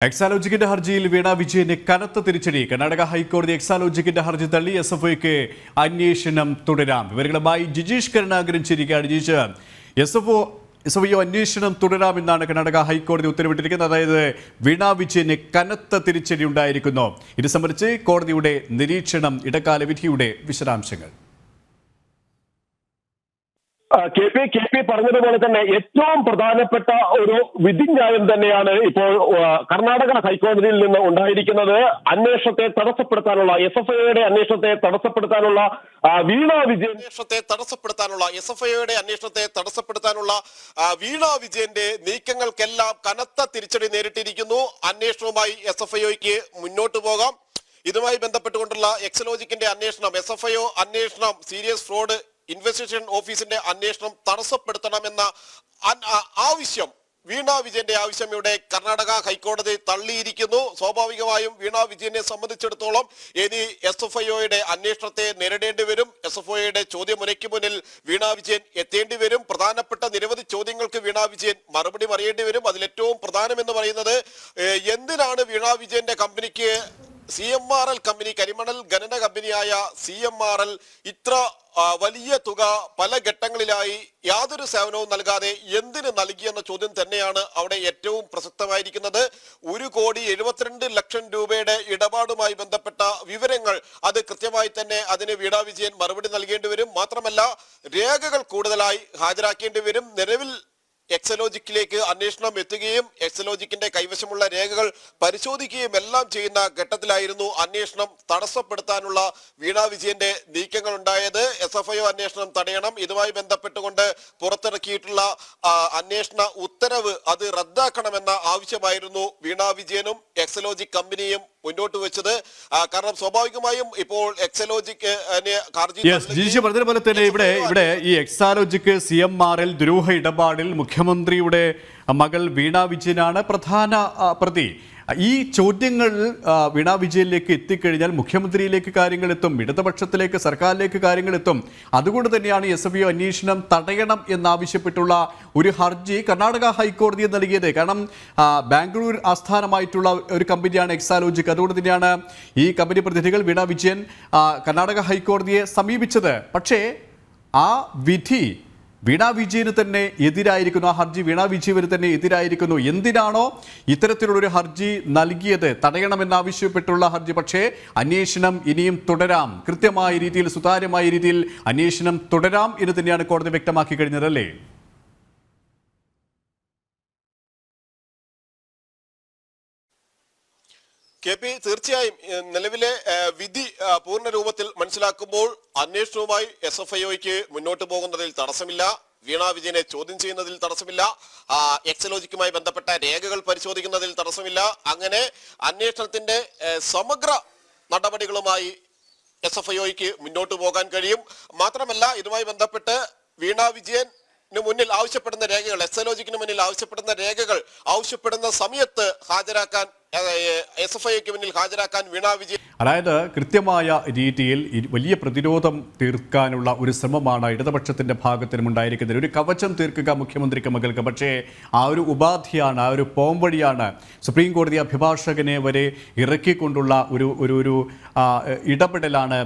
എക്സാലോജിക്കിന്റെ ഹർജിയിൽ വീണ വിജയന് കനത്ത തിരിച്ചടി. കർണാടക ഹൈക്കോടതി എക്സാലോജിക്കിന്റെ ഹർജി തള്ളി. SFOയ്ക്ക് അന്വേഷണം തുടരാം. വിവരങ്ങളുമായി ജിജീഷ് കരുണാകരൻ ചേരുകയാണ്. ജിജീഷ്, SFO അന്വേഷണം തുടരാമെന്നാണ് കർണാടക ഹൈക്കോടതി ഉത്തരവിട്ടിരിക്കുന്നത്. അതായത് വീണ വിജയന് കനത്ത തിരിച്ചടി ഉണ്ടായിരിക്കുന്നു. ഇത് സംബന്ധിച്ച് കോടതിയുടെ നിരീക്ഷണം, ഇടക്കാല വിധിയുടെ വിശദാംശങ്ങൾ. കെ പി പറഞ്ഞതുപോലെ തന്നെ ഏറ്റവും പ്രധാനപ്പെട്ട ഒരു വിധിന്യായം തന്നെയാണ് ഇപ്പോൾ കർണാടക ഹൈക്കോടതിയിൽ നിന്ന് ഉണ്ടായിരിക്കുന്നത്. അന്വേഷണത്തെ തടസ്സപ്പെടുത്താനുള്ള SFOയുടെ അന്വേഷണത്തെ തടസ്സപ്പെടുത്താനുള്ള വീണ വിജയന്റെ നീക്കങ്ങൾക്കെല്ലാം കനത്ത തിരിച്ചടി നേരിട്ടിരിക്കുന്നു. അന്വേഷണവുമായി SFOയ്ക്ക് മുന്നോട്ട് പോകാം. ഇതുമായി ബന്ധപ്പെട്ടുകൊണ്ടുള്ള എക്സലോജിക്കിന്റെ അന്വേഷണം, SFO അന്വേഷണം, സീരിയസ് ഫ്രോഡ് ഇൻവെസ്റ്റിഗേഷൻ ഓഫീസിന്റെ അന്വേഷണം തടസ്സപ്പെടുത്തണമെന്ന ആവശ്യം, വീണ വിജയന്റെ ആവശ്യം ഇവിടെ കർണാടക ഹൈക്കോടതി തള്ളിയിരിക്കുന്നു. സ്വാഭാവികമായും വീണ വിജയനെ സംബന്ധിച്ചിടത്തോളം ഇനി SFOയുടെ അന്വേഷണത്തെ നേരിടേണ്ടി വരും. SFOയുടെ ചോദ്യമുനയ്ക്ക് മുന്നിൽ വീണ വിജയൻ എത്തേണ്ടി വരും. പ്രധാനപ്പെട്ട നിരവധി ചോദ്യങ്ങൾക്ക് വീണ വിജയൻ മറുപടി പറയേണ്ടി വരും. അതിലേറ്റവും പ്രധാനമെന്ന് പറയുന്നത്, എന്തിനാണ് വീണ വിജയന്റെ കമ്പനിക്ക് CMRL കമ്പനി, കരിമണൽ ഖനന കമ്പനിയായ CMRL ഇത്ര വലിയ തുക പല ഘട്ടങ്ങളിലായി യാതൊരു സേവനവും നൽകാതെ എന്തിന് നൽകിയെന്ന ചോദ്യം തന്നെയാണ് അവിടെ ഏറ്റവും പ്രസക്തമായിരിക്കുന്നത്. 1,72,00,000 രൂപയുടെ ഇടപാടുമായി ബന്ധപ്പെട്ട വിവരങ്ങൾ, അത് കൃത്യമായി തന്നെ അതിന് വീണ വിജയൻ മറുപടി നൽകേണ്ടി വരും. മാത്രമല്ല, രേഖകൾ കൂടുതലായി ഹാജരാക്കേണ്ടി വരും. നിലവിൽ എക്സലോജിക്കിലേക്ക് അന്വേഷണം എത്തുകയും എക്സലോജിക്കിന്റെ കൈവശമുള്ള രേഖകൾ പരിശോധിക്കുകയും എല്ലാം ചെയ്യുന്ന ഘട്ടത്തിലായിരുന്നു അന്വേഷണം തടസ്സപ്പെടുത്താനുള്ള വീണ വിജയന്റെ നീക്കങ്ങൾ ഉണ്ടായത്. SFO അന്വേഷണം തടയണം, ഇതുമായി ബന്ധപ്പെട്ടുകൊണ്ട് പുറത്തിറക്കിയിട്ടുള്ള അന്വേഷണ ഉത്തരവ് അത് റദ്ദാക്കണമെന്ന ആവശ്യമായിരുന്നു വീണ വിജയനും എക്സലോജിക് കമ്പനിയും മുന്നോട്ട് വെച്ചത്. കാരണം സ്വാഭാവികമായും ഇപ്പോൾ എക്സലോജിക്ക് പറഞ്ഞതുപോലെ തന്നെ ഇവിടെ ഈ എക്സാലോജിക്ക് CMRL ദുരൂഹ ഇടപാടിൽ മുഖ്യമന്ത്രിയുടെ മകൾ വീണ വിജയനാണ് പ്രധാന പ്രതി. ഈ ചോദ്യങ്ങൾ വീണ വിജയനിലേക്ക് എത്തിക്കഴിഞ്ഞാൽ മുഖ്യമന്ത്രിയിലേക്ക് കാര്യങ്ങൾ എത്തും, ഇടതുപക്ഷത്തിലേക്ക്, സർക്കാരിലേക്ക് കാര്യങ്ങൾ എത്തും. അതുകൊണ്ട് തന്നെയാണ് SFO അന്വേഷണം തടയണം എന്നാവശ്യപ്പെട്ടുള്ള ഒരു ഹർജി കർണാടക ഹൈക്കോടതി നൽകിയത്. കാരണം ബാംഗ്ലൂർ ആസ്ഥാനമായിട്ടുള്ള ഒരു കമ്പനിയാണ് എക്സാലോജിക്. അതുകൊണ്ട് തന്നെയാണ് ഈ കമ്പനി പ്രതിനിധികൾ വീണ വിജയൻ കർണാടക ഹൈക്കോടതിയെ സമീപിച്ചത്. പക്ഷേ ആ വിധി വീണ വിജയന് തന്നെ എതിരായിരിക്കുന്നു. ആ ഹർജി വീണ വിജയന് തന്നെ എതിരായിരിക്കുന്നു. എന്തിനാണോ ഇത്തരത്തിലുള്ളൊരു ഹർജി നൽകിയത്, തടയണമെന്നാവശ്യപ്പെട്ടുള്ള ഹർജി, പക്ഷേ അന്വേഷണം ഇനിയും തുടരാം, കൃത്യമായ രീതിയിൽ, സുതാര്യമായ രീതിയിൽ അന്വേഷണം തുടരാം എന്ന് തന്നെയാണ് കോടതി വ്യക്തമാക്കി കഴിഞ്ഞത്, അല്ലേ? തീർച്ചയായും നിലവിലെ വിധി പൂർണ്ണ രൂപത്തിൽ മനസ്സിലാക്കുമ്പോൾ അന്വേഷണവുമായി SFOയ്ക്ക് മുന്നോട്ട് പോകുന്നതിൽ തടസ്സമില്ല, വീണ വിജയനെ ചോദ്യം ചെയ്യുന്നതിൽ തടസ്സമില്ല, എക്സലോജിക്കുമായി ബന്ധപ്പെട്ട രേഖകൾ പരിശോധിക്കുന്നതിൽ തടസ്സമില്ല. അങ്ങനെ അന്വേഷണത്തിന്റെ സമഗ്ര നടപടികളുമായി SFOയ്ക്ക് മുന്നോട്ട് പോകാൻ കഴിയും. മാത്രമല്ല, ഇതുമായി ബന്ധപ്പെട്ട് വീണ വിജയൻ മുന്നിൽ ആവശ്യപ്പെടുന്ന രേഖകൾ, എക്സലോജിക്കിന് മുന്നിൽ ആവശ്യപ്പെടുന്ന രേഖകൾ ആവശ്യപ്പെടുന്ന സമയത്ത് ഹാജരാക്കാൻ, SFOയ്ക്ക് മുന്നിൽ ഹാജരാക്കാൻ വീണ വിജയൻ, അതായത് കൃത്യമായ രീതിയിൽ വലിയ പ്രതിരോധം തീർക്കാനുള്ള ഒരു ശ്രമമാണ് ഇടതുപക്ഷത്തിന്റെ ഭാഗത്തിനും ഉണ്ടായിരിക്കുന്നത്. ഒരു കവചം തീർക്കുക മുഖ്യമന്ത്രിക്ക്, മകൾക്ക്. പക്ഷേ ആ ഒരു ഉപാധിയാണ്, ആ ഒരു പോംവഴിയാണ് സുപ്രീം കോടതി അഭിഭാഷകനെ വരെ ഇറക്കിക്കൊണ്ടുള്ള ഒരു ഇടപെടലാണ്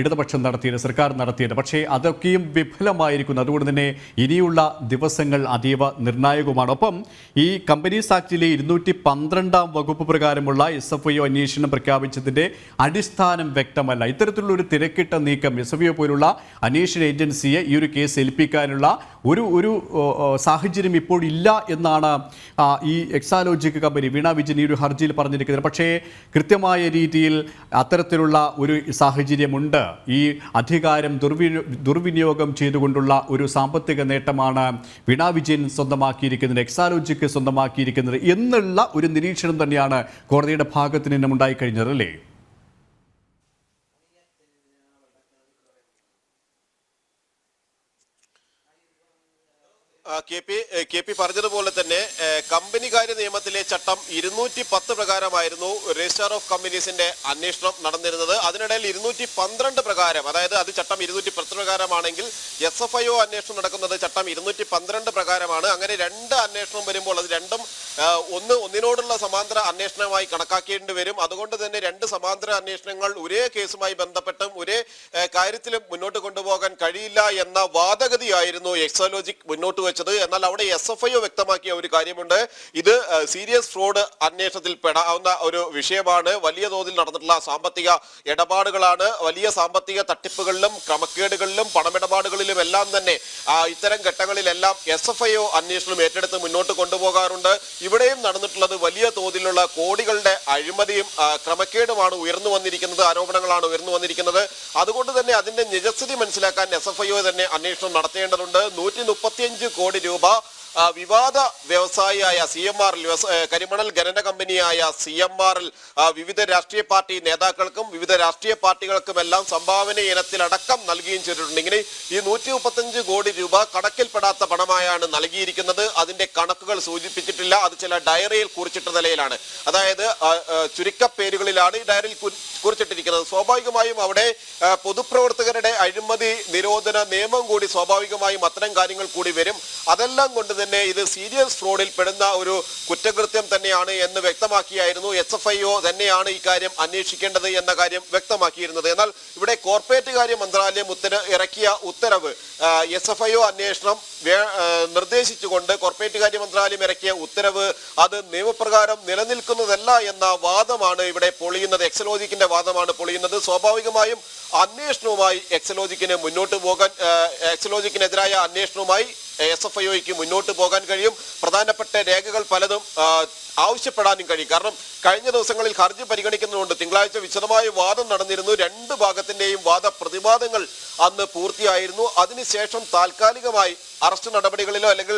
ഇടതുപക്ഷം നടത്തിയത്, സർക്കാർ നടത്തിയത്. പക്ഷേ അതൊക്കെയും വിഫലമായിരിക്കുന്നു. അതുകൊണ്ട് തന്നെ ഇനിയുള്ള ദിവസങ്ങൾ അതീവ നിർണായകവുമാണ്. ഒപ്പം ഈ കമ്പനീസ് ആക്ടിലെ 212 വകുപ്പ് പ്രകാരമുള്ള SFO അന്വേഷണം പ്രഖ്യാപിച്ചതിന്റെ അടിസ്ഥാനം വ്യക്തമല്ല. ഇത്തരത്തിലുള്ള ഒരു തിരക്കിട്ട നീക്കം SFO പോലുള്ള അന്വേഷണ ഏജൻസിയെ ഈ ഒരു കേസ് ഏൽപ്പിക്കാനുള്ള ഒരു സാഹചര്യം ഇപ്പോൾ ഇല്ല എന്നാണ് ഈ എക്സാലോജിക് കമ്പനി വീണ വിജയൻ ഈ ഒരു ഹർജിയിൽ പറഞ്ഞിരിക്കുന്നത്. പക്ഷേ കൃത്യമായ രീതിയിൽ അത്തരത്തിലുള്ള ഒരു സാഹചര്യമുണ്ട്. ഈ അധികാരം ദുർവിനിയോഗം ചെയ്തുകൊണ്ടുള്ള ഒരു സാമ്പത്തിക നേട്ടമാണ് വീണ വിജയൻ സ്വന്തമാക്കിയിരിക്കുന്നത്, എക്സാലോജിക് സ്വന്തമാക്കിയിരിക്കുന്നത് എന്നുള്ള ഒരു നിരീക്ഷണം തന്നെയാണ് കോടതിയുടെ ഭാഗത്ത് നിന്നും ഉണ്ടായിക്കഴിഞ്ഞത്, അല്ലേ? കെ പി പറഞ്ഞതുപോലെ തന്നെ കമ്പനികാര്യ നിയമത്തിലെ ചട്ടം 210 പ്രകാരമായിരുന്നു രജിസ്ട്രാർ ഓഫ് കമ്പനീസിന്റെ അന്വേഷണം നടന്നിരുന്നത്. അതിനിടയിൽ 212 പ്രകാരം, അതായത് അത് ചട്ടം 210 പ്രകാരമാണെങ്കിൽ SFIO അന്വേഷണം നടക്കുന്നത് ചട്ടം 212 പ്രകാരമാണ്. അങ്ങനെ രണ്ട് അന്വേഷണം വരുമ്പോൾ അത് രണ്ടും ഒന്നിനോടുള്ള സമാന്തര അന്വേഷണമായി കണക്കാക്കേണ്ടി വരും. അതുകൊണ്ട് തന്നെ രണ്ട് സമാന്തര അന്വേഷണങ്ങൾ ഒരേ കേസുമായി ബന്ധപ്പെട്ടും ഒരേ കാര്യത്തിലും മുന്നോട്ട് കൊണ്ടുപോകാൻ കഴിയില്ല എന്ന വാദഗതിയായിരുന്നു എക്സോലോജിക് മുന്നോട്ട് വെച്ചത്. എന്നാൽ അവിടെ SFIO വ്യക്തമാക്കിയ ഒരു കാര്യമുണ്ട്. ഇത് സീരിയസ് ഫ്രോഡ് അന്വേഷണത്തിൽ പെടാവുന്ന ഒരു വിഷയമാണ്. വലിയ തോതിൽ നടന്നിട്ടുള്ള സാമ്പത്തിക ഇടപാടുകളാണ്. വലിയ സാമ്പത്തിക തട്ടിപ്പുകളിലും ക്രമക്കേടുകളിലും പണമിടപാടുകളിലും എല്ലാം തന്നെ ഇത്തരം ഘട്ടങ്ങളിലെല്ലാം SFIO അന്വേഷണം ഏറ്റെടുത്ത് മുന്നോട്ട് കൊണ്ടുപോകാറുണ്ട്. ഇവിടെയും നടന്നിട്ടുള്ളത് വലിയ തോതിലുള്ള കോടികളുടെ അഴിമതിയും ക്രമക്കേടുമാണ് ഉയർന്നു വന്നിരിക്കുന്നത്, ആരോപണങ്ങളാണ് ഉയർന്നു വന്നിരിക്കുന്നത്. അതുകൊണ്ട് തന്നെ അതിന്റെ നിജസ്ഥിതി മനസ്സിലാക്കാൻ SFIO തന്നെ അന്വേഷണം നടത്തേണ്ടതുണ്ട്. 135 കോടി രൂപ വിവാദ വ്യവസായിയായ CMR കരിമണൽ ഖനന കമ്പനിയായ CMR വിവിധ രാഷ്ട്രീയ പാർട്ടി നേതാക്കൾക്കും വിവിധ രാഷ്ട്രീയ പാർട്ടികൾക്കുമെല്ലാം സംഭാവന ഇനത്തിലടക്കം നൽകുകയും ചെയ്തിട്ടുണ്ട്. ഇങ്ങനെ ഈ 135 കോടി രൂപ കണക്കിൽപ്പെടാത്ത പണമായാണ് നൽകിയിരിക്കുന്നത്. അതിന്റെ കണക്കുകൾ സൂചിപ്പിച്ചിട്ടില്ല. അത് ചില ഡയറിയിൽ കുറിച്ചിട്ട നിലയിലാണ്, അതായത് ചുരുക്കപ്പേരുകളിലാണ് ഈ ഡയറിയിൽ കുറിച്ചിട്ടിരിക്കുന്നത്. സ്വാഭാവികമായും അവിടെ പൊതുപ്രവർത്തകരുടെ അഴിമതി നിരോധന നിയമം കൂടി സ്വാഭാവികമായും അത്തരം കാര്യങ്ങൾ കൂടി വരും. അതെല്ലാം കൊണ്ട് തന്നെ ഇത് സീരിയസ് ഫ്രോഡിൽ പെടുന്ന ഒരു കുറ്റകൃത്യം തന്നെയാണ് എന്ന് വ്യക്തമാക്കിയായിരുന്നു SFIO തന്നെയാണ് ഈ കാര്യം അന്വേഷിക്കേണ്ടത് എന്ന കാര്യം വ്യക്തമാക്കിയിരുന്നത്. എന്നാൽ ഇവിടെ കോർപ്പറേറ്റ് കാര്യ മന്ത്രാലയം ഇറക്കിയ ഉത്തരവ് SFIO അന്വേഷണം നിർദ്ദേശിച്ചുകൊണ്ട് കോർപ്പറേറ്റ് കാര്യ മന്ത്രാലയം ഇറക്കിയ ഉത്തരവ് അത് നിയമപ്രകാരം നിലനിൽക്കുന്നതല്ല എന്ന വാദമാണ് ഇവിടെ പൊളിയുന്നത്. എക്സലോജിക്കിന്റെ വാദമാണ് പൊളിയുന്നത്. സ്വാഭാവികമായും അന്വേഷണവുമായി എക്സലോജിക്കിനെതിരായ അന്വേഷണവുമായി SFIOയ്ക്ക് മുന്നോട്ട് പോകാൻ കഴിയും. പ്രധാനപ്പെട്ട രേഖകൾ പലതും ആവശ്യപ്പെടാനും കഴിയും. കാരണം കഴിഞ്ഞ ദിവസങ്ങളിൽ ഹർജി പരിഗണിക്കുന്നതുകൊണ്ട് തിങ്കളാഴ്ച വിശദമായ വാദം നടന്നിരുന്നു. രണ്ട് ഭാഗത്തിന്റെയും വാദപ്രതിവാദങ്ങൾ അന്ന് പൂർത്തിയായിരുന്നു. അതിനുശേഷം താൽക്കാലികമായി അറസ്റ്റ് നടപടികളിലോ അല്ലെങ്കിൽ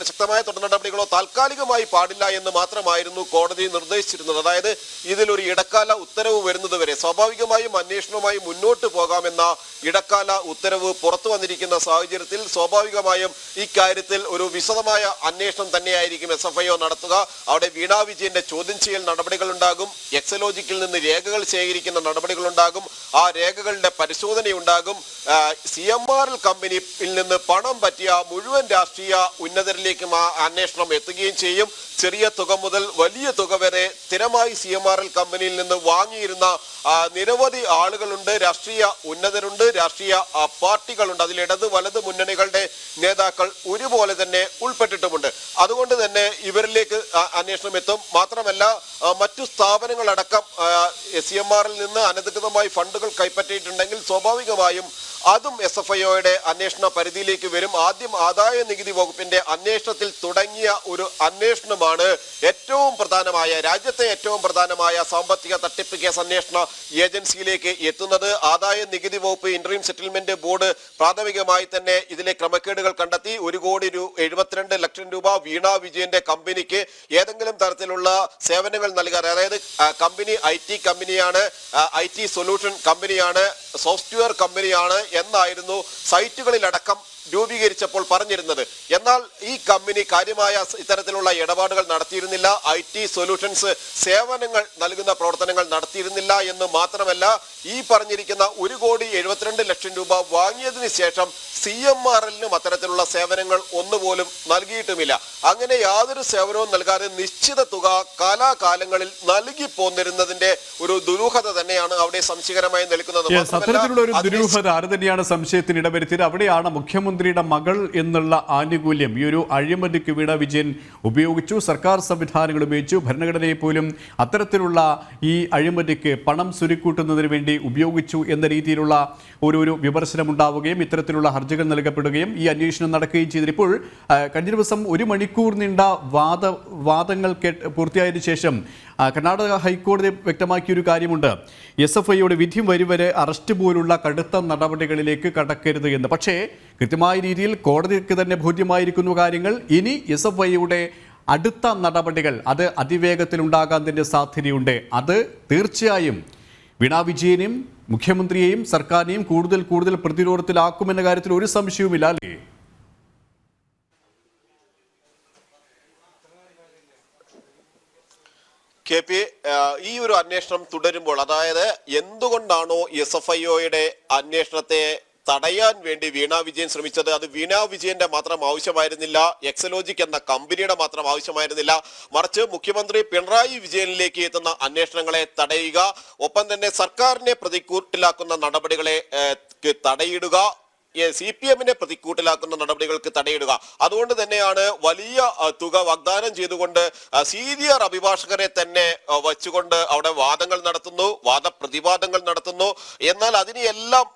ശക്തമായ തുടർ നടപടികളോ താൽക്കാലികമായി പാടില്ല എന്ന് മാത്രമായിരുന്നു കോടതി നിർദ്ദേശിച്ചിരുന്നത്. അതായത് ഇതിലൊരു ഇടക്കാല ഉത്തരവ് വരുന്നത് വരെ സ്വാഭാവികമായും അന്വേഷണവുമായി മുന്നോട്ട് പോകാമെന്ന ഇടക്കാല ഉത്തരവ് പുറത്തു വന്നിരിക്കുന്ന സാഹചര്യത്തിൽ സ്വാഭാവികമായും ഇക്കാര്യത്തിൽ ഒരു വിശദമായ അന്വേഷണം തന്നെയായിരിക്കും SFIO നടത്തുക. അവിടെ വീണാ വിജയന്റെ ചോദ്യം ചെയ്യൽ നടപടികൾ ഉണ്ടാകും. എക്സലോജിക്കിൽ നിന്ന് രേഖകൾ ശേഖരിക്കുന്ന നടപടികൾ ഉണ്ടാകും. ആ രേഖകളുടെ പരിശോധനയുണ്ടാകും. CMR കമ്പനിയിൽ നിന്ന് പണം പറ്റിയ മുഴുവൻ രാഷ്ട്രീയ ഉന്നതരിലേക്കും ആ അന്വേഷണം എത്തുകയും ചെയ്യും. ചെറിയ തുക മുതൽ വലിയ തുക വരെ സ്ഥിരമായി CMR കമ്പനിയിൽ നിന്ന് വാങ്ങിയിരുന്ന നിരവധി ആളുകളുണ്ട്, രാഷ്ട്രീയ ഉന്നതരുണ്ട്, രാഷ്ട്രീയ പാർട്ടികളുണ്ട്. അതിൽ ഇടത് വലത് മുന്നണികളുടെ നേതാക്കൾ ഒരുപോലെ തന്നെ ഉൾപ്പെട്ടിട്ടുമുണ്ട്. അതുകൊണ്ട് തന്നെ ഇവരിലേക്ക് അന്വേഷണം എത്തും. മാത്രമല്ല മറ്റു സ്ഥാപനങ്ങളടക്കം CMR നിന്ന് അനധികൃതമായി ഫണ്ടുകൾ കൈപ്പറ്റിയിട്ടുണ്ടെങ്കിൽ സ്വാഭാവികമായും അതും SFIOയുടെ അന്വേഷണ പരിധിയിലേക്ക് വരും. ആദ്യം ആദായ നികുതി വകുപ്പിന്റെ അന്വേഷണത്തിൽ തുടങ്ങിയ ഒരു അന്വേഷണമാണ് രാജ്യത്തെ ഏറ്റവും പ്രധാനമായ സാമ്പത്തിക തട്ടിപ്പ് കേസ് അന്വേഷണ ഏജൻസിയിലേക്ക് എത്തുന്നത്. ആദായ നികുതി വകുപ്പ് ഇന്ററിം സെറ്റിൽമെന്റ് ബോർഡ് പ്രാഥമികമായി തന്നെ ഇതിലെ ക്രമക്കേടുകൾ കണ്ടെത്തി. 1,72 ലക്ഷം രൂപ വീണാ വിജയന്റെ കമ്പനിക്ക് ഏതെങ്കിലും തരത്തിലുള്ള സേവനങ്ങൾ നൽകാൻ, അതായത് കമ്പനി IT കമ്പനിയാണ്, IT സൊല്യൂഷൻ കമ്പനിയാണ്, സോഫ്റ്റ്വെയർ കമ്പനിയാണ് എന്നായിരുന്നു സൈറ്റുകളിലടക്കം രൂപീകരിച്ചപ്പോൾ പറഞ്ഞിരുന്നത്. എന്നാൽ ഈ കമ്പനി കാര്യമായ ഇത്തരത്തിലുള്ള ഇടപാടുകൾ നടത്തിയിരുന്നില്ല. IT സൊല്യൂഷൻസ് സേവനങ്ങൾ നൽകുന്ന പ്രവർത്തനങ്ങൾ നടത്തിയിരുന്നില്ല എന്ന് മാത്രമല്ല, ഈ പറഞ്ഞിരിക്കുന്ന 1,72 ലക്ഷം രൂപ വാങ്ങിയതിനു ശേഷം CMRലിനും അത്തരത്തിലുള്ള സേവനങ്ങൾ ഒന്നുപോലും നൽകിയിട്ടുമില്ല. അങ്ങനെ യാതൊരു സേവനവും നൽകാതെ നിശ്ചിത തുക കാലാകാലങ്ങളിൽ നൽകി പോന്നിരുന്നതിന്റെ ഒരു ദുരൂഹത തന്നെയാണ് അവിടെ സംശയകരമായി നിൽക്കുന്നത്. അത്തരത്തിലുള്ള ഒരു ദുരൂഹത ആര് തന്നെയാണ് സംശയത്തിന് ഇടവരുത്തിയത്? അവിടെയാണ് മുഖ്യമന്ത്രിയുടെ മകൾ എന്നുള്ള ആനുകൂല്യം ഈ ഒരു അഴിമതിക്ക് വീണാ വിജയൻ ഉപയോഗിച്ചു, സർക്കാർ സംവിധാനങ്ങൾ ഉപയോഗിച്ചു, ഭരണഘടനയെ പോലും അത്തരത്തിലുള്ള ഈ അഴിമതിക്ക് പണം സുരുക്കൂട്ടുന്നതിന് വേണ്ടി ഉപയോഗിച്ചു എന്ന രീതിയിലുള്ള ഒരു വിമർശനം ഉണ്ടാവുകയും ഇത്തരത്തിലുള്ള ഹർജികൾ നൽകപ്പെടുകയും ഈ അന്വേഷണം നടക്കുകയും ചെയ്തിട്ട് ഇപ്പോൾ കഴിഞ്ഞ ദിവസം 1 മണിക്കൂർ നീണ്ട വാദങ്ങൾ പൂർത്തിയായതിനു ശേഷം കർണാടക ഹൈക്കോടതി വ്യക്തമാക്കിയൊരു കാര്യമുണ്ട്. SFIOയുടെ വിധി വരെ അറസ്റ്റ് പോലുള്ള കടുത്ത നടപടികളിലേക്ക് കടക്കരുത് എന്ന്. പക്ഷേ കൃത്യമായ രീതിയിൽ കോടതിക്ക് തന്നെ ബോധ്യമായിരിക്കുന്ന കാര്യങ്ങൾ ഇനി SFIOയുടെ അടുത്ത നടപടികൾ അത് അതിവേഗത്തിൽ ഉണ്ടാകാൻ തന്നെ സാധ്യതയുണ്ട്. അത് തീർച്ചയായും വീണാ വിജയനെയും മുഖ്യമന്ത്രിയെയും സർക്കാരിനെയും കൂടുതൽ പ്രതിരോധത്തിലാക്കുമെന്ന കാര്യത്തിൽ ഒരു സംശയവുമില്ല അല്ലേ? കെ പി, ഈ ഒരു അന്വേഷണം തുടരുമ്പോൾ, അതായത് എന്തുകൊണ്ടാണോ SFIOയുടെ അന്വേഷണത്തെ തടയാൻ വേണ്ടി വീണ വിജയൻ ശ്രമിച്ചത്, അത് വീണ വിജയന്റെ മാത്രം ആവശ്യമായിരുന്നില്ല, എക്സലോജിക് എന്ന കമ്പനിയുടെ മാത്രം ആവശ്യമായിരുന്നില്ല, മറിച്ച് മുഖ്യമന്ത്രി പിണറായി വിജയനിലേക്ക് എത്തുന്ന അന്വേഷണങ്ങളെ തടയുക, ഒപ്പം തന്നെ സർക്കാരിനെ പ്രതിക്കൂട്ടിലാക്കുന്ന നടപടികളെ തടയിടുക, CPM-നെ പ്രതിക്കൂട്ടിലാക്കുന്ന നടപടികൾക്ക് തടയിടുക. അതുകൊണ്ട് തന്നെയാണ് വലിയ തുക വാഗ്ദാനം ചെയ്തുകൊണ്ട് സീനിയർ അഭിഭാഷകരെ തന്നെ വച്ചുകൊണ്ട് അവിടെ വാദങ്ങൾ നടത്തുന്നു, വാദപ്രതിവാദങ്ങൾ നടത്തുന്നു. എന്നാൽ അതിനെയെല്ലാം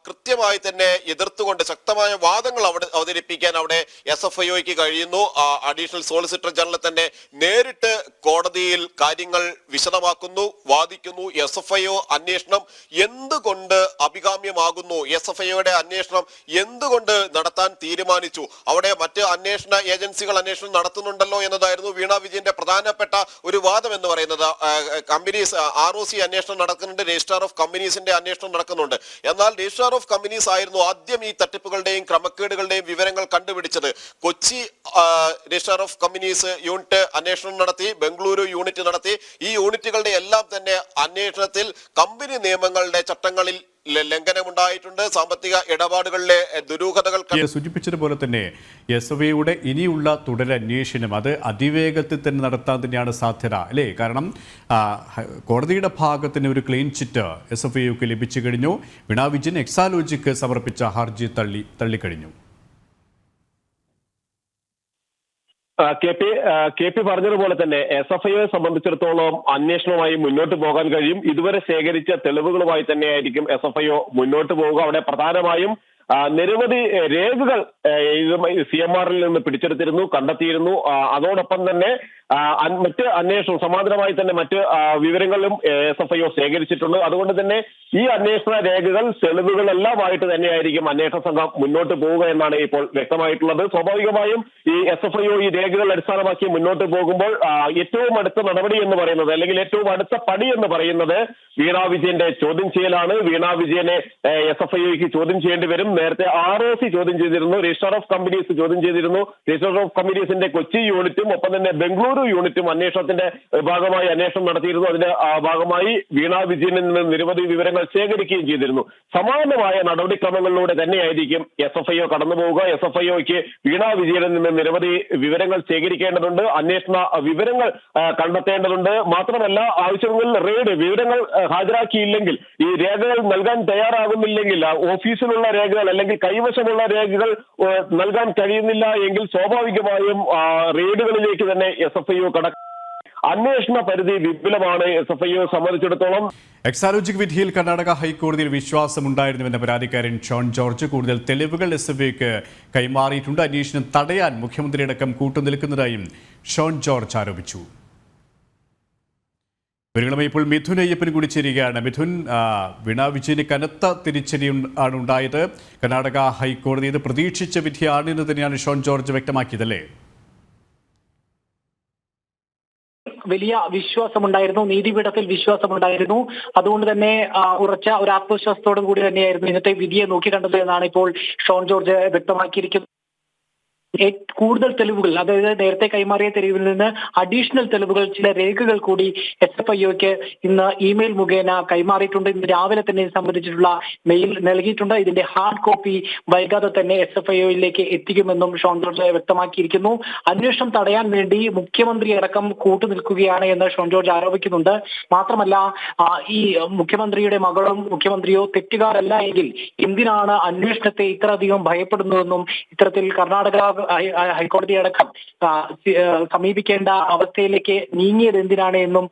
കൃത്യമായി തന്നെ എതിർത്തുകൊണ്ട് ശക്തമായ വാദങ്ങൾ അവിടെ അവതരിപ്പിക്കാൻ അവിടെ SFIOയ്ക്ക് കഴിയുന്നു. അഡീഷണൽ സോളിസിറ്റർ ജനറൽ തന്നെ നേരിട്ട് കോടതിയിൽ കാര്യങ്ങൾ വിശദമാക്കുന്നു, വാദിക്കുന്നു. SFIO അന്വേഷണം എന്തുകൊണ്ട് അഭികാമ്യമാകുന്നു, SFIOയുടെ അന്വേഷണം എന്തുകൊണ്ട് നടത്താൻ തീരുമാനിച്ചു, അവിടെ മറ്റ് അന്വേഷണ ഏജൻസികൾ അന്വേഷണം നടത്തുന്നുണ്ടല്ലോ എന്നതായിരുന്നു വീണ വിജയന്റെ പ്രധാനപ്പെട്ട ഒരു വാദം എന്ന് പറയുന്നത്. കമ്പനീസ് ROC അന്വേഷണം നടക്കുന്നുണ്ട്, രജിസ്ട്രാർ ഓഫ് കമ്പനീസിന്റെ അന്വേഷണം നടക്കുന്നുണ്ട്. എന്നാൽ രജിസ്ട്രാർ ഓഫ് കമ്പനീസ് ആയിരുന്നു ആദ്യം ഈ തട്ടിപ്പുകളുടെയും ക്രമക്കേടുകളുടെയും വിവരങ്ങൾ കണ്ടുപിടിച്ചത്. Kochi registrar of companies unit അന്വേഷണം നടത്തി, ബംഗളൂരു യൂണിറ്റ് നടത്തി. ഈ യൂണിറ്റുകളുടെ എല്ലാം തന്നെ അന്വേഷണത്തിൽ കമ്പനി നിയമങ്ങളുടെ ചട്ടങ്ങളിൽ ലംഘനമുണ്ടായിട്ടുണ്ട്, സാമ്പത്തിക ഇടപാടുകളിലെ ദുരൂഹതകൾ സൂചിപ്പിച്ചതുപോലെ തന്നെ SFIOയുടെ ഇനിയുള്ള തുടരന്വേഷണം അത് അതിവേഗത്തിൽ തന്നെ നടത്താൻ തന്നെയാണ് സാധ്യത, അല്ലേ? കാരണം കോടതിയുടെ ഭാഗത്തിന് ഒരു ക്ലീൻ ചിറ്റ് SFIOക്ക് ലഭിച്ചു കഴിഞ്ഞു. വീണ വിജയൻ എക്സാലോജിക്ക് സമർപ്പിച്ച ഹർജി തള്ളിക്കഴിഞ്ഞു. കെ പി പറഞ്ഞതുപോലെ തന്നെ SFIOയെ സംബന്ധിച്ചിടത്തോളം അന്വേഷണവുമായി മുന്നോട്ട് പോകാൻ കഴിയും. ഇതുവരെ ശേഖരിച്ച തെളിവുകളുമായി തന്നെയായിരിക്കും SFIO മുന്നോട്ട് പോവുക. അവിടെ പ്രധാനമായും നിരവധി രേഖകൾ CMR-ൽ നിന്ന് പിടിച്ചെടുത്തിരുന്നു, കണ്ടെത്തിയിരുന്നു. അതോടൊപ്പം തന്നെ മറ്റ് അന്വേഷണം സമാന്തരമായി തന്നെ മറ്റ് വിവരങ്ങളും SFIO ശേഖരിച്ചിട്ടുണ്ട്. അതുകൊണ്ട് തന്നെ ഈ അന്വേഷണ രേഖകൾ, തെളിവുകളെല്ലാമായിട്ട് തന്നെയായിരിക്കും അന്വേഷണ സംഘം മുന്നോട്ട് പോവുക എന്നാണ് ഇപ്പോൾ വ്യക്തമായിട്ടുള്ളത്. സ്വാഭാവികമായും ഈ SFIO ഈ രേഖകൾ അടിസ്ഥാനമാക്കി മുന്നോട്ട് പോകുമ്പോൾ ഏറ്റവും അടുത്ത നടപടി എന്ന് പറയുന്നത്, അല്ലെങ്കിൽ ഏറ്റവും അടുത്ത പടി എന്ന് പറയുന്നത് വീണ വിജയന്റെ ചോദ്യം ചെയ്യലാണ്. വീണ വിജയനെ SFIOയ്ക്ക് ചോദ്യം ചെയ്യേണ്ടി വരും. നേരത്തെ ROC ചോദ്യം ചെയ്തിരുന്നു, രജിസ്ട്രാർ ഓഫ് കമ്പനീസ് ചോദ്യം ചെയ്തിരുന്നു. രജിസ്ട്രാർ ഓഫ് കമ്പനീസിന്റെ കൊച്ചി യൂണിറ്റും ഒപ്പം തന്നെ ബംഗളൂരു യൂണിറ്റും അന്വേഷണത്തിന്റെ ഭാഗമായി അന്വേഷണം നടത്തിയിരുന്നു. അതിന്റെ ഭാഗമായി വീണ വിജയനിൽ നിന്ന് നിരവധി വിവരങ്ങൾ ശേഖരിക്കുകയും ചെയ്തിരുന്നു. സമാനമായ നടപടിക്രമങ്ങളിലൂടെ തന്നെയായിരിക്കും SFIO കടന്നുപോവുക. SFIOയ്ക്ക് വീണ വിജയനിൽ നിന്ന് നിരവധി വിവരങ്ങൾ ശേഖരിക്കേണ്ടതുണ്ട്, അന്വേഷണ വിവരങ്ങൾ കണ്ടെത്തേണ്ടതുണ്ട്. മാത്രമല്ല ആവശ്യങ്ങളിൽ റെയ്ഡ് വിവരങ്ങൾ ഹാജരാക്കിയില്ലെങ്കിൽ, ഈ രേഖകൾ നൽകാൻ തയ്യാറാകുന്നില്ലെങ്കിൽ, ഓഫീസിലുള്ള രേഖകൾ അല്ലെങ്കിൽ കൈവശമുള്ള രേഖകൾ നൽകാൻ കഴിയുന്നില്ല എങ്കിൽ സ്വാഭാവികമായും റെയ്ഡുകളിലേക്ക് തന്നെ SFIO കടക്കും. അന്വേഷണ പരിധി വിപുലമാണ് SFIO സംബന്ധിച്ചിടത്തോളം. എക്സാലോജിക് വിധിയിൽ കർണാടക ഹൈക്കോടതിയിൽ വിശ്വാസമുണ്ടായിരുന്നുവെന്ന പരാതിക്കാരൻ ഷോൺ ജോർജ് കൂടുതൽ തെളിവുകൾ SFIOയ്ക്ക് കൈമാറിയിട്ടുണ്ട്. അന്വേഷണം തടയാൻ മുഖ്യമന്ത്രിയടക്കം കൂട്ടുനിൽക്കുന്നതായും ഷോൺ ജോർജ് ആരോപിച്ചു. വിവരങ്ങളുമായി ഇപ്പോൾ മിഥുൻ അയ്യപ്പൻ കൂടി ചേരുകയാണ്. മിഥുൻ, വീണ വിജയന് കനത്ത തിരിച്ചടി ആണ് ഉണ്ടായത്. കർണാടക ഹൈക്കോടതി ഇത് പ്രതീക്ഷിച്ച വിധിയാണെന്ന് തന്നെയാണ് ഷോൺ ജോർജ് വ്യക്തമാക്കിയതല്ലേ? വലിയ വിശ്വാസമുണ്ടായിരുന്നു, നീതിപീഠത്തിൽ വിശ്വാസമുണ്ടായിരുന്നു. അതുകൊണ്ട് തന്നെ ഉറച്ച ഒരു ആത്മവിശ്വാസത്തോടു കൂടി തന്നെയായിരുന്നു ഇന്നത്തെ വിധിയെ നോക്കിക്കണ്ടത് എന്നാണ് ഇപ്പോൾ ഷോൺ ജോർജ് വ്യക്തമാക്കിയിരിക്കുന്നത്. കൂടുതൽ തെളിവുകൾ, അതായത് നേരത്തെ കൈമാറിയ തെളിവിൽ നിന്ന് അഡീഷണൽ തെളിവുകൾ, ചില രേഖകൾ കൂടി SFIOയ്ക്ക് ഇന്ന് ഇമെയിൽ മുഖേന കൈമാറിയിട്ടുണ്ട്. ഇന്ന് രാവിലെ തന്നെ ഇത് സംബന്ധിച്ചിട്ടുള്ള മെയിൽ നൽകിയിട്ടുണ്ട്. ഇതിന്റെ ഹാർഡ് കോപ്പി വൈകാതെ തന്നെ SFIOയിലേക്ക് എത്തിക്കുമെന്നും ഷോൺ ജോർജ് വ്യക്തമാക്കിയിരിക്കുന്നു. അന്വേഷണം തടയാൻ വേണ്ടി മുഖ്യമന്ത്രി അടക്കം കൂട്ടുനിൽക്കുകയാണ് എന്ന് ഷോൺ ജോർജ് ആരോപിക്കുന്നുണ്ട്. മാത്രമല്ല ഈ മുഖ്യമന്ത്രിയുടെ മകളും മുഖ്യമന്ത്രിയോ തെറ്റുകാരല്ല എങ്കിൽ എന്തിനാണ് അന്വേഷണത്തെ ഇത്രയധികം ഭയപ്പെടുന്നതെന്നും ഇത്തരത്തിൽ കർണാടക ഹൈക്കോടതി അടക്കം സമീപിക്കേണ്ട അവസ്ഥയിലേക്ക് നീങ്ങിയത് എന്തിനാണ് എന്നും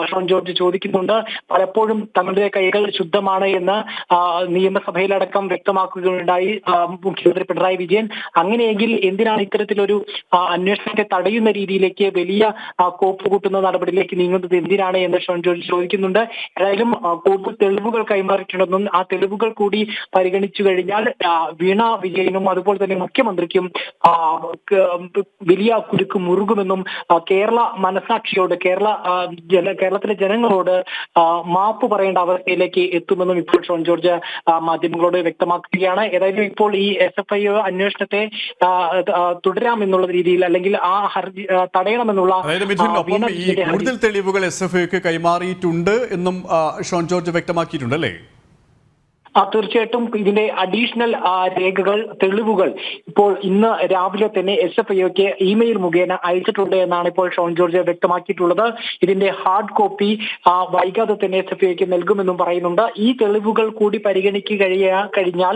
ഷോൺ ജോർജ് ചോദിക്കുന്നുണ്ട്. പലപ്പോഴും തങ്ങളുടെ കൈകൾ ശുദ്ധമാണ് എന്ന് നിയമസഭയിലടക്കം വ്യക്തമാക്കുകയുണ്ടായി മുഖ്യമന്ത്രി പിണറായി വിജയൻ. അങ്ങനെയെങ്കിൽ എന്തിനാണ് ഇത്തരത്തിലൊരു അന്വേഷണത്തെ തടയുന്ന രീതിയിലേക്ക് വലിയ കോപ്പ് കൂട്ടുന്ന നടപടിയിലേക്ക് നീങ്ങുന്നത് എന്തിനാണ് എന്ന് ഷോൺ ജോർജ് ചോദിക്കുന്നുണ്ട്. ഏതായാലും കൂടുതൽ തെളിവുകൾ കൈമാറിയിട്ടുണ്ടെന്നും ആ തെളിവുകൾ കൂടി പരിഗണിച്ചു കഴിഞ്ഞാൽ വീണ വിജയനും അതുപോലെ തന്നെ മുഖ്യമന്ത്രിക്കും വലിയ കുരുക്ക് മുറുകുമെന്നും കേരള മനസാക്ഷിയോട് കേരളത്തിലെ ജനങ്ങളോട് മാപ്പ് പറയേണ്ട അവസ്ഥയിലേക്ക് എത്തുമെന്നും ഇപ്പോൾ ഷോൺ ജോർജ് മാധ്യമങ്ങളോട് വ്യക്തമാക്കുകയാണ്. ഏതായാലും ഇപ്പോൾ ഈ SFI അന്വേഷണത്തെ തുടരാമെന്നുള്ള രീതിയിൽ അല്ലെങ്കിൽ ആ ഹർജി തടയണമെന്നുള്ള ഈ കൂടുതൽ തെളിവുകൾ SFIക്ക് കൈമാറിയിട്ടുണ്ട് എന്നും ഷോൺ ജോർജ് വ്യക്തമാക്കിയിട്ടുണ്ട് അല്ലേ? തീർച്ചയായിട്ടും ഇതിന്റെ അഡീഷണൽ രേഖകൾ, തെളിവുകൾ ഇപ്പോൾ ഇന്ന് രാവിലെ തന്നെ SFIക്ക് ഇമെയിൽ മുഖേന അയച്ചിട്ടുണ്ട് എന്നാണ് ഇപ്പോൾ ഷോൺ ജോർജ് വ്യക്തമാക്കിയിട്ടുള്ളത്. ഇതിന്റെ ഹാർഡ് കോപ്പി വൈകാതെ തന്നെ SFIക്ക് നൽകുമെന്നും പറയുന്നുണ്ട്. ഈ തെളിവുകൾ കൂടി കഴിഞ്ഞാൽ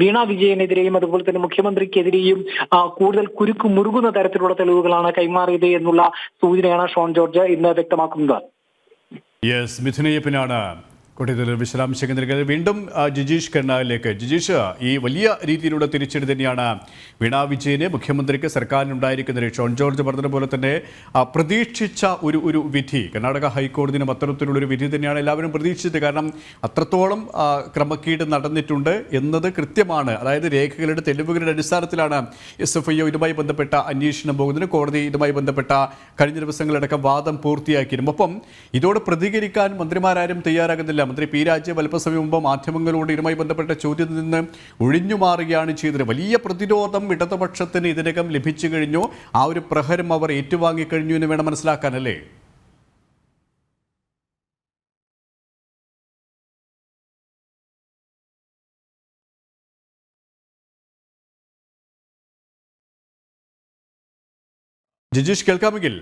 വീണ വിജയനെതിരെയും അതുപോലെ തന്നെ മുഖ്യമന്ത്രിക്കെതിരെയും കൂടുതൽ കുരുക്ക് മുറുകുന്ന തരത്തിലുള്ള തെളിവുകളാണ് കൈമാറിയത് എന്നുള്ള സൂചനയാണ് ഷോൺ ജോർജ് ഇന്ന് വ്യക്തമാക്കുന്നത്. യെസ്, മിഥുനയ്യപ്പനാണ് കോട്ടയത്തിൽ വിശദാംശങ്ങൾ നൽകിയത്. വീണ്ടും ജിജീഷ് കരുണാകരനിലേക്ക്. ജിജീഷ്, ഈ വലിയ രീതിയിലുള്ള തിരിച്ചടി തന്നെയാണ് വീണ വിജയന് മുഖ്യമന്ത്രിക്ക് സർക്കാരിനുണ്ടായിരിക്കുന്നത്. ഷോൺ ജോർജ് പറഞ്ഞതുപോലെ തന്നെ പ്രതീക്ഷിച്ച ഒരു വിധി, കർണാടക ഹൈക്കോടതിനും അത്തരത്തിലുള്ളൊരു വിധി തന്നെയാണ് എല്ലാവരും പ്രതീക്ഷിച്ചത്. കാരണം അത്രത്തോളം ക്രമക്കേട് നടന്നിട്ടുണ്ട് എന്നത് കൃത്യമാണ്. അതായത് രേഖകളുടെ തെളിവുകളുടെ അടിസ്ഥാനത്തിലാണ് SFI ഇതുമായി ബന്ധപ്പെട്ട അന്വേഷണം പോകുന്നത്. കോടതി ഇതുമായി ബന്ധപ്പെട്ട കഴിഞ്ഞ ദിവസങ്ങളടക്കം വാദം പൂർത്തിയാക്കിയിരുന്നു. ഒപ്പം ഇതോട് പ്രതികരിക്കാൻ മന്ത്രിമാരാരും തയ്യാറാകുന്നില്ല. മന്ത്രി പി രാജീവ് അല്പസമയം മുമ്പ് മാധ്യമങ്ങളോട് ഇതുമായി ബന്ധപ്പെട്ട ചോദ്യത്തിൽ നിന്ന് ഒഴിഞ്ഞു മാറുകയാണ് ചെയ്തത്. വലിയ പ്രതിരോധം ഇടതുപക്ഷത്തിന് ഇതിനകം ലഭിച്ചു കഴിഞ്ഞു. ആ ഒരു പ്രഹരം അവർ ഏറ്റുവാങ്ങിക്കഴിഞ്ഞു എന്ന് വേണം മനസ്സിലാക്കാനല്ലേ? ജിജീഷ്, കേൾക്കാമെങ്കിൽ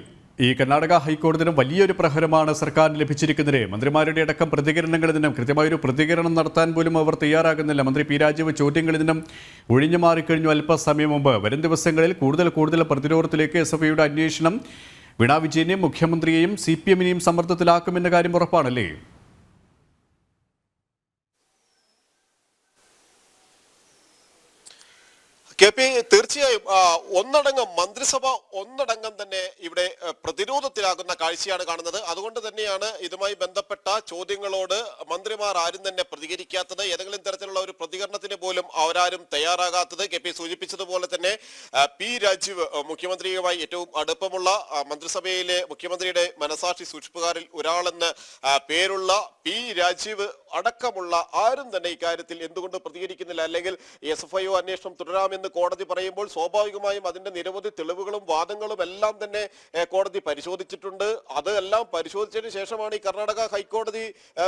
ഈ കർണാടക ഹൈക്കോടതിനും വലിയൊരു പ്രഹരമാണ് സർക്കാരിന് ലഭിച്ചിരിക്കുന്നത്. മന്ത്രിമാരുടെ അടക്കം പ്രതികരണങ്ങളിൽ നിന്നും കൃത്യമായൊരു പ്രതികരണം നടത്താൻ പോലും അവർ തയ്യാറാകുന്നില്ല. മന്ത്രി പി രാജീവ് ചോദ്യങ്ങളിൽ നിന്നും ഒഴിഞ്ഞു മാറിക്കഴിഞ്ഞു അല്പസമയം മുമ്പ്. വരും ദിവസങ്ങളിൽ കൂടുതൽ പ്രതിരോധത്തിലേക്ക് SFIയുടെ അന്വേഷണം വീണ വിജയനെയും മുഖ്യമന്ത്രിയെയും CPMനെയും സമ്മർദ്ദത്തിലാക്കുമെന്ന കാര്യം ഉറപ്പാണല്ലേ? KP, തീർച്ചയായും മന്ത്രിസഭ ഒന്നടങ്കം തന്നെ ഇവിടെ പ്രതിരോധത്തിലാകുന്ന കാഴ്ചയാണ് കാണുന്നത്. അതുകൊണ്ട് തന്നെയാണ് ഇതുമായി ബന്ധപ്പെട്ട ചോദ്യങ്ങളോട് മന്ത്രിമാർ ആരും തന്നെ പ്രതികരിക്കാത്തത്. ഏതെങ്കിലും തരത്തിലുള്ള ഒരു പ്രതികരണത്തിന് പോലും അവരാരും തയ്യാറാകാത്തത്. KP സൂചിപ്പിച്ചതുപോലെ തന്നെ പി രാജീവ് മുഖ്യമന്ത്രിയുമായി ഏറ്റവും അടുപ്പമുള്ള മന്ത്രിസഭയിലെ മുഖ്യമന്ത്രിയുടെ മനസാക്ഷി സൂക്ഷിപ്പുകാരിൽ ഒരാളെന്ന് പേരുള്ള പി രാജീവ് അടക്കമുള്ള ആരും തന്നെ ഇക്കാര്യത്തിൽ എന്തുകൊണ്ട് പ്രതികരിക്കുന്നില്ല? അല്ലെങ്കിൽ SFI അന്വേഷണം തുടരാമെന്ന് കോടതി പറയുമ്പോൾ സ്വാഭാവികമായും അതിന്റെ നിരവധി തെളിവുകളും വാദങ്ങളും എല്ലാം തന്നെ കോടതി പരിശോധിച്ചിട്ടുണ്ട്. അതെല്ലാം പരിശോധിച്ചതിന് ശേഷമാണ് ഈ കർണാടക ഹൈക്കോടതി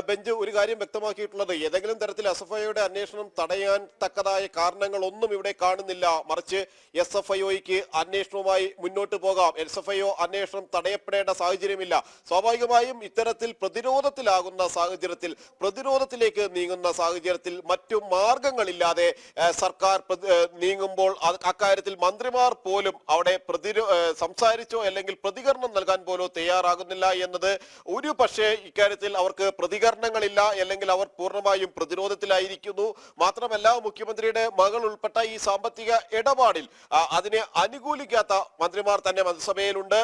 ബെഞ്ച് ഒരു കാര്യം വ്യക്തമാക്കിയിട്ടുള്ളത്. ഏതെങ്കിലും തരത്തിൽ SFIയുടെ അന്വേഷണം തടയാൻ തക്കതായ കാരണങ്ങളൊന്നും ഇവിടെ കാണുന്നില്ല. മറിച്ച് SFIക്ക് അന്വേഷണവുമായി മുന്നോട്ട് പോകാം. SFI അന്വേഷണം തടയപ്പെടേണ്ട സാഹചര്യമില്ല. സ്വാഭാവികമായും ഇത്തരത്തിൽ പ്രതിരോധത്തിലാകുന്ന സാഹചര്യത്തിൽ, പ്രതിരോധത്തിലേക്ക് നീങ്ങുന്ന സാഹചര്യത്തിൽ മറ്റു മാർഗങ്ങളില്ലാതെ സർക്കാർ നീങ്ങുമ്പോൾ അക്കാര്യത്തിൽ മന്ത്രിമാർ പോലും അവിടെ സംസാരിച്ചോ അല്ലെങ്കിൽ പ്രതികരണം നൽകാൻ പോലും തയ്യാറാകുന്നില്ല എന്നത് ഒരു പക്ഷേ ഇക്കാര്യത്തിൽ അവർക്ക് പ്രതികരണങ്ങളില്ല, അല്ലെങ്കിൽ അവർ പൂർണ്ണമായും പ്രതിരോധത്തിലായിരിക്കുന്നു. മാത്രമല്ല, മുഖ്യമന്ത്രിയുടെ മകൾ ഉൾപ്പെട്ട ഈ സാമ്പത്തിക ഇടപാടിൽ അതിനെ അനുകൂലിക്കാത്ത മന്ത്രിമാർ തന്നെ മന്ത്രിസഭയിലുണ്ട്.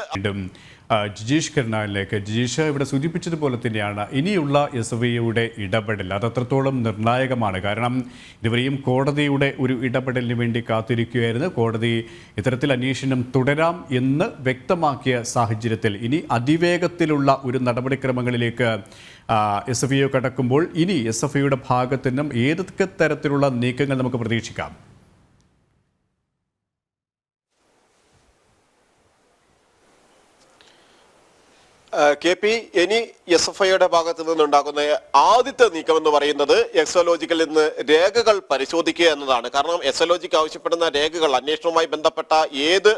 ജിജീഷ് കരുണാകരനിലേക്ക്. ജിജീഷ്, ഇവിടെ സൂചിപ്പിച്ചതുപോലെ തന്നെയാണ് ഇനിയുള്ള SFIയുടെ ഇടപെടൽ അതത്രത്തോളം നിർണായകമാണ്. കാരണം ഇതുവരെയും കോടതിയുടെ ഒരു ഇടപെടലിന് വേണ്ടി കാത്തിരിക്കുകയായിരുന്നു. കോടതി ഇത്തരത്തിൽ അന്വേഷണം തുടരാം എന്ന് വ്യക്തമാക്കിയ സാഹചര്യത്തിൽ ഇനി അതിവേഗത്തിലുള്ള ഒരു നടപടിക്രമങ്ങളിലേക്ക് SFI കടക്കുമ്പോൾ ഇനി SFIയുടെ ഭാഗത്തു നിന്നും ഏതൊക്കെ തരത്തിലുള്ള നീക്കങ്ങൾ നമുക്ക് പ്രതീക്ഷിക്കാം? KP, ഇനി SFIയുടെ ഭാഗത്ത് നിന്നുണ്ടാകുന്ന ആദ്യത്തെ നീക്കം എന്ന് പറയുന്നത് എക്സോലോജിക്കൽ നിന്ന് രേഖകൾ പരിശോധിക്കുക എന്നതാണ്. കാരണം എക്സോലോജിക്ക് ആവശ്യപ്പെടുന്ന രേഖകൾ, അന്വേഷണവുമായി ബന്ധപ്പെട്ട ഏത്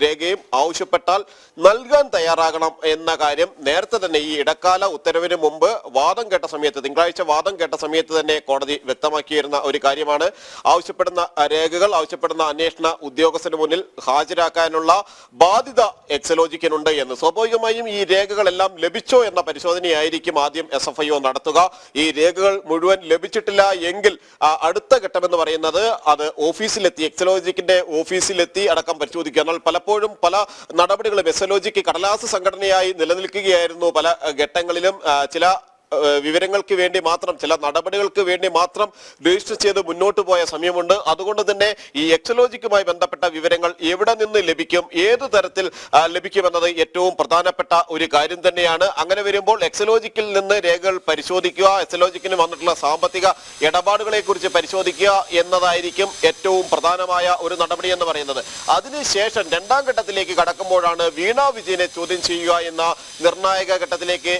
രേഖയും ആവശ്യപ്പെട്ടാൽ നൽകാൻ തയ്യാറാകണം എന്ന കാര്യം നേരത്തെ തന്നെ ഈ ഇടക്കാല ഉത്തരവിന് മുമ്പ് വാദം കേട്ട സമയത്ത്, തിങ്കളാഴ്ച വാദം കേട്ട സമയത്ത് തന്നെ കോടതി വ്യക്തമാക്കിയിരുന്ന ഒരു കാര്യമാണ്. ആവശ്യപ്പെടുന്ന രേഖകൾ ആവശ്യപ്പെടുന്ന അന്വേഷണ ഉദ്യോഗസ്ഥന് മുന്നിൽ ഹാജരാക്കാനുള്ള ബാധ്യത എക്സോലോജിക്കിനുണ്ട് എന്ന്. സ്വാഭാവികമായും ഈ രേഖകളെല്ലാം ലഭിച്ചോ എന്ന പരിശോധനയായിരിക്കും ആദ്യം SFI നടത്തുക. ഈ രേഖകൾ മുഴുവൻ ലഭിച്ചിട്ടില്ല എങ്കിൽ അടുത്ത ഘട്ടമെന്ന് പറയുന്നത് അത് ഓഫീസിലെത്തി, എക്സലോജിക്കിന്റെ ഓഫീസിലെത്തി അടക്കം പരിശോധിക്കുക. എന്നാൽ പലപ്പോഴും പല നടപടികളും എക്സലോജിക്ക് കടലാസ് സംഘടനയായി നിലനിൽക്കുകയായിരുന്നു. പല ഘട്ടങ്ങളിലും ചില വിവരങ്ങൾക്ക് വേണ്ടി മാത്രം, ചില നടപടികൾക്ക് വേണ്ടി മാത്രം രജിസ്റ്റർ ചെയ്ത് മുന്നോട്ട് പോയ സമയമുണ്ട്. അതുകൊണ്ട് തന്നെ ഈ എക്സലോജിക്കുമായി ബന്ധപ്പെട്ട വിവരങ്ങൾ എവിടെ നിന്ന് ലഭിക്കും, ഏത് തരത്തിൽ ലഭിക്കുമെന്നത് ഏറ്റവും പ്രധാനപ്പെട്ട ഒരു കാര്യം തന്നെയാണ്. അങ്ങനെ വരുമ്പോൾ എക്സലോജിക്കിൽ നിന്ന് രേഖകൾ പരിശോധിക്കുക, എക്സലോജിക്കിന് വന്നിട്ടുള്ള സാമ്പത്തിക ഇടപാടുകളെ കുറിച്ച് പരിശോധിക്കുക എന്നതായിരിക്കും ഏറ്റവും പ്രധാനമായ ഒരു നടപടി എന്ന് പറയുന്നത്. അതിനുശേഷം രണ്ടാം ഘട്ടത്തിലേക്ക് കടക്കുമ്പോഴാണ് വീണ വിജയനെ ചോദ്യം ചെയ്യുക എന്ന നിർണായക ഘട്ടത്തിലേക്ക്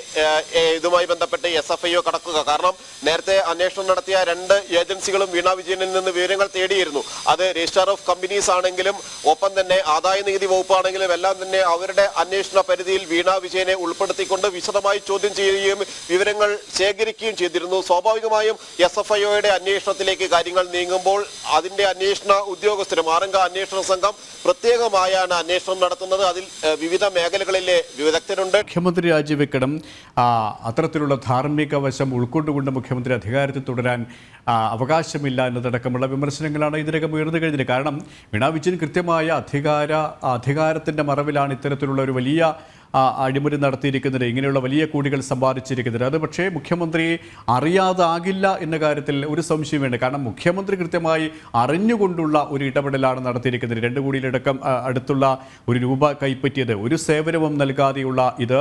ഇതുമായി ബന്ധപ്പെട്ട് SFIO കടക്കുക. കാരണം നേരത്തെ അന്വേഷണം നടത്തിയ 2 ഏജൻസികളും വീണ വിജയനിൽ നിന്ന് വിവരങ്ങൾ തേടിയിരുന്നു. അത് രജിസ്ട്രാർ ഓഫ് കമ്പനീസ് ആണെങ്കിലും ഒപ്പം തന്നെ ആദായ നികുതി വകുപ്പ് ആണെങ്കിലും എല്ലാം തന്നെ അവരുടെ അന്വേഷണ പരിധിയിൽ വീണ വിജയനെ ഉൾപ്പെടുത്തിക്കൊണ്ട് വിശദമായി ചോദ്യം ചെയ്യുകയും വിവരങ്ങൾ ശേഖരിക്കുകയും ചെയ്തിരുന്നു. സ്വാഭാവികമായും SFIOയുടെ അന്വേഷണത്തിലേക്ക് കാര്യങ്ങൾ നീങ്ങുമ്പോൾ അതിന്റെ അന്വേഷണ ഉദ്യോഗസ്ഥരും 6 അംഗ അന്വേഷണ സംഘം പ്രത്യേകമായാണ് അന്വേഷണം നടത്തുന്നത്. അതിൽ വിവിധ മേഖലകളിലെ വിദഗ്ധരുണ്ട്. മുഖ്യമന്ത്രി രാജിവെക്കണം, അത്തരത്തിലുള്ള ധാർമ്മിക വശം ഉൾക്കൊണ്ടുകൊണ്ട് മുഖ്യമന്ത്രി അധികാരത്തിൽ തുടരാൻ അവകാശമില്ല എന്നതടക്കമുള്ള വിമർശനങ്ങളാണ് ഇതിനകം ഉയർന്നു കഴിഞ്ഞത്. കാരണം വീണ വിജയൻ കൃത്യമായ അധികാരത്തിൻ്റെ മറവിലാണ് ഇത്തരത്തിലുള്ള ഒരു വലിയ അഴിമതി നടത്തിയിരിക്കുന്നത്, ഇങ്ങനെയുള്ള വലിയ കോടികൾ സമ്പാദിച്ചിരിക്കുന്നത്. അത് പക്ഷേ മുഖ്യമന്ത്രി അറിയാതാകില്ല എന്ന കാര്യത്തിൽ ഒരു സംശയം വേണ്ട. കാരണം മുഖ്യമന്ത്രി കൃത്യമായി അറിഞ്ഞുകൊണ്ടുള്ള ഒരു ഇടപെടലാണ് നടത്തിയിരിക്കുന്നത്. 2 കോടിയിലടക്കം അടുത്തുള്ള ഒരു രൂപ കൈപ്പറ്റിയത്, ഒരു സേവനവും നൽകാതെയുള്ള ഇത്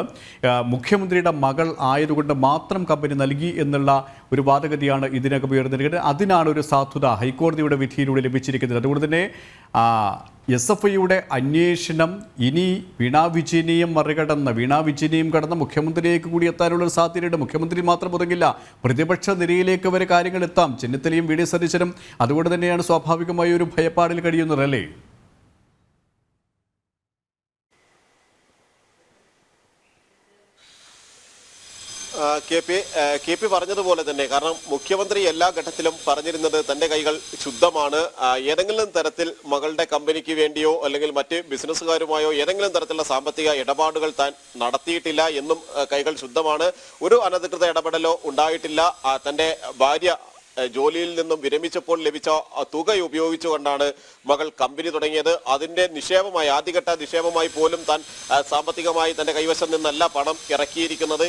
മുഖ്യമന്ത്രിയുടെ മകൾ ആയതുകൊണ്ട് മാത്രം കമ്പനി നൽകി എന്നുള്ള ഒരു വാദഗതിയാണ് ഇതിനകം ഉയർന്നിരിക്കുന്നത്. അതിനാണ് ഒരു സാധുത ഹൈക്കോടതിയുടെ വിധിയിലൂടെ ലഭിച്ചിരിക്കുന്നത്. അതുകൊണ്ട് തന്നെ SFIയുടെ അന്വേഷണം ഇനി വീണ വിജയനെയും മറികടന്ന്, വീണ വിജയനെയും കടന്ന് മുഖ്യമന്ത്രിയിലേക്ക് കൂടി എത്താനുള്ളൊരു സാധ്യതയുണ്ട്. മുഖ്യമന്ത്രി മാത്രം ഒതുങ്ങില്ല, പ്രതിപക്ഷ നിരയിലേക്ക് വരെ കാര്യങ്ങൾ എത്താം. ചെന്നിത്തലയും VD സതീശനും അതുകൊണ്ട് തന്നെയാണ് സ്വാഭാവികമായി ഒരു ഭയപ്പാടിൽ കഴിയുന്നത്, അല്ലേ? കെ പി പറഞ്ഞതുപോലെ തന്നെ, കാരണം മുഖ്യമന്ത്രി എല്ലാ ഘട്ടത്തിലും പറഞ്ഞിരുന്നത് തന്റെ കൈകൾ ശുദ്ധമാണ്, ഏതെങ്കിലും തരത്തിൽ മകളുടെ കമ്പനിക്ക് വേണ്ടിയോ അല്ലെങ്കിൽ മറ്റ് ബിസിനസ്സുകാരുമായോ ഏതെങ്കിലും തരത്തിലുള്ള സാമ്പത്തിക ഇടപാടുകൾ താൻ നടത്തിയിട്ടില്ല എന്നും കൈകൾ ശുദ്ധമാണ്, ഒരു അനധികൃത ഇടപെടലോ ഉണ്ടായിട്ടില്ല, തന്റെ ഭാര്യ ജോലിയിൽ നിന്നും വിരമിച്ചപ്പോൾ ലഭിച്ച തുക ഉപയോഗിച്ചുകൊണ്ടാണ് മകൾ കമ്പനി തുടങ്ങിയത്. അതിന്റെ നിക്ഷേപമായി, ആദ്യഘട്ട നിക്ഷേപമായി പോലും താൻ സാമ്പത്തികമായി തന്റെ കൈവശം നിന്നല്ല പണം ഇറക്കിയിരിക്കുന്നത്.